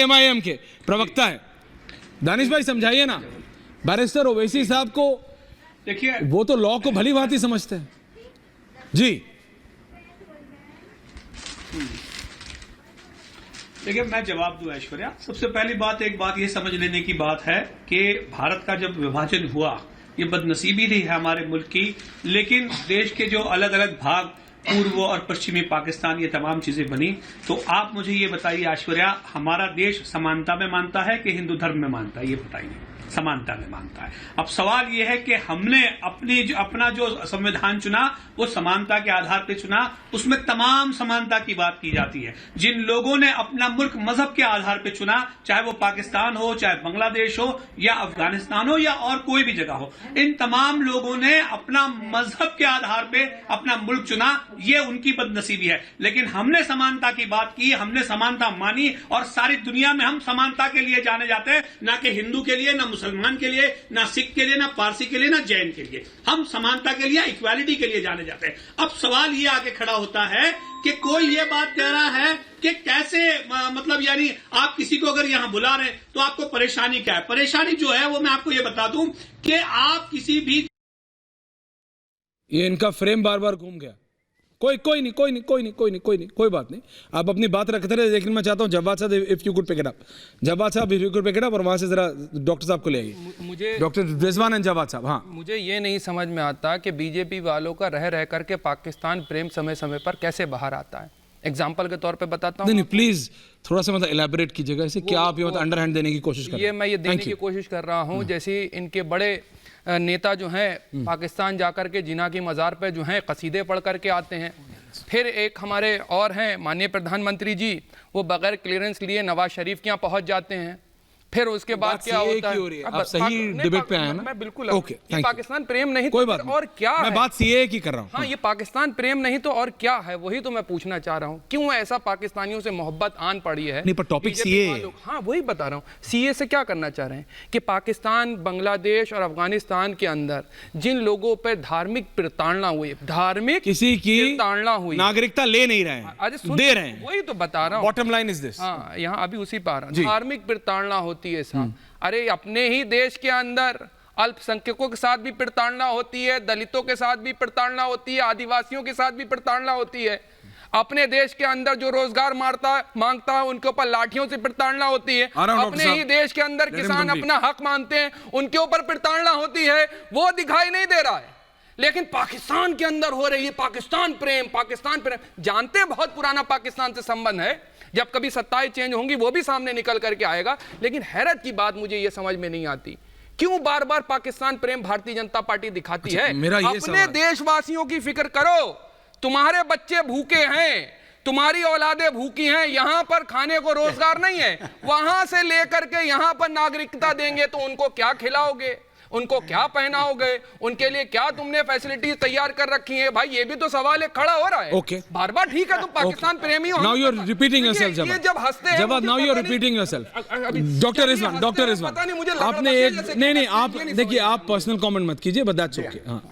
MIM के प्रवक्ता है। दानिश भाई समझाइए ना, बैरिस्टर ओवैसी साहब को, देखिए वो तो लॉ को भली भांति समझते हैं जी। देखिए मैं जवाब दूं ऐश्वर्या। सबसे पहली बात, एक बात ये समझ लेने की बात है कि भारत का जब विभाजन हुआ, ये बदनसीबी रही है हमारे मुल्क की, लेकिन देश के जो अलग अलग भाग, पूर्व और पश्चिमी पाकिस्तान, ये तमाम चीजें बनी। तो आप मुझे ये बताइए ऐश्वर्या, हमारा देश समानता में मानता है कि हिंदू धर्म में मानता है? ये बताइए। समानता में मानता है। अब सवाल यह है कि हमने अपना जो संविधान चुना वो समानता के आधार पर चुना, उसमें तमाम समानता की बात की जाती है। जिन लोगों ने अपना मुल्क मजहब के आधार पर चुना, चाहे वो पाकिस्तान हो, चाहे बांग्लादेश हो, या अफगानिस्तान हो, या और कोई भी जगह हो, इन तमाम लोगों ने अपना मजहब के आधार पर अपना मुल्क चुना। ये उनकी बदनसीबी है। लेकिन हमने समानता की बात की, हमने समानता मानी, और सारी दुनिया में हम समानता के लिए जाने जाते हैं, ना कि हिंदू के लिए, ना मुसलमान के लिए, ना सिख के लिए, ना पारसी के लिए, ना जैन के लिए। हम समानता के लिए, इक्वालिटी के लिए जाने जाते हैं। अब सवाल ये आके खड़ा होता है कि कोई ये बात कह रहा है कि कैसे, मतलब यानी आप किसी को अगर यहां बुला रहे हैं तो आपको परेशानी क्या है? परेशानी जो है वो मैं आपको ये बता दूं कि आप किसी भी, ये इनका फ्रेम बार बार घूम गया। कोई बात नहीं, आप अपनी बात रखते रहे। लेकिन मैं चाहता हूं Jawad sahab, if you could pick it up, Jawad sahab if you could pick it up, और वहां से जरा डॉक्टर साहब को ले आइए। मुझे डॉक्टर रिजवान एंड जवाद साहब। हाँ, मुझे ये नहीं समझ में आता कि बीजेपी वालों का रह रह करके पाकिस्तान प्रेम समय समय पर कैसे बाहर आता है। एग्जाम्पल के तौर पे बताता हूँ। नहीं प्लीज थोड़ा सा मतलब इलेबोरेट कीजिएगा इसे। क्या आप ये मतलब अंडरहैंड देने की कोशिश कर रहे हैं? मैं ये देने की कोशिश कर रहा हूँ, जैसे इनके बड़े नेता जो हैं पाकिस्तान जाकर के जिना की मज़ार पे जो हैं कसीदे पढ़ करके आते हैं। फिर एक हमारे और हैं माननीय प्रधानमंत्री जी, वो बगैर क्लियरेंस लिए नवाज शरीफ के यहाँ पहुँच जाते हैं। फिर उसके बाद क्या होता है? आप सही डिबेट पे आए ना? मैं बिल्कुल ओके, पाकिस्तान प्रेम नहीं कोई तो बात और क्या मैं है? बात सीए की कर रहा हूँ। हाँ, ये पाकिस्तान प्रेम नहीं तो और क्या है? वही तो मैं पूछना चाह रहा हूँ, क्यों ऐसा पाकिस्तानियों से मोहब्बत आन पड़ी है? नहीं, पर टॉपिक सीए। हाँ, वही बता रहा हूँ। सीए से क्या करना चाह रहे हैं कि पाकिस्तान, बांग्लादेश और अफगानिस्तान के अंदर जिन लोगों पर धार्मिक प्रताड़ना हुई, धार्मिक किसी की प्रताड़ना हुई, नागरिकता ले नहीं रहे हैं, दे रहे हैं। वही तो बता रहा हूँ। Bottom line is this. हाँ, यहाँ अभी उसी पर धार्मिक प्रताड़ना होती है साहब। अरे अपने ही देश के अंदर अल्पसंख्यकों के साथ भी प्रताड़ना होती है, दलितों के साथ भी प्रताड़ना होती है, आदिवासियों के साथ भी प्रताड़ना होती है। अपने देश के अंदर जो रोजगार मांगता है उनके ऊपर लाठियों से प्रताड़ना होती है। अपने ही देश के अंदर किसान अपना हक मानते हैं, उनके ऊपर प्रताड़ना होती है। वो दिखाई नहीं दे रहा है, लेकिन पाकिस्तान के अंदर हो रही है पाकिस्तान प्रेम, पाकिस्तान प्रेम। जानते हैं बहुत पुराना पाकिस्तान से संबंध है, जब कभी सत्ताएं चेंज होंगी वो भी सामने निकल करके आएगा। लेकिन हैरत की बात मुझे ये समझ में नहीं आती, क्यों बार बार पाकिस्तान प्रेम भारतीय जनता पार्टी दिखाती है? अपने देशवासियों की फिक्र करो। तुम्हारे बच्चे भूखे हैं, तुम्हारी औलादें भूखी हैं, यहां पर खाने को रोजगार नहीं है, वहां से लेकर के यहां पर नागरिकता देंगे तो उनको क्या खिलाओगे, उनको क्या पहनाओगे, उनके लिए क्या तुमने फैसिलिटीज तैयार कर रखी है? भाई ये भी तो सवाल खड़ा हो रहा है। ओके, बार बार ठीक है तुम पाकिस्तान प्रेमी हो। Now you are repeating yourself जब हंसते हैं जवाब, now you are repeating yourself. Doctor Rizwan, आपने एक नहीं, आप देखिए, आप पर्सनल कमेंट मत कीजिए, बट दैट्स ओके। हाँ,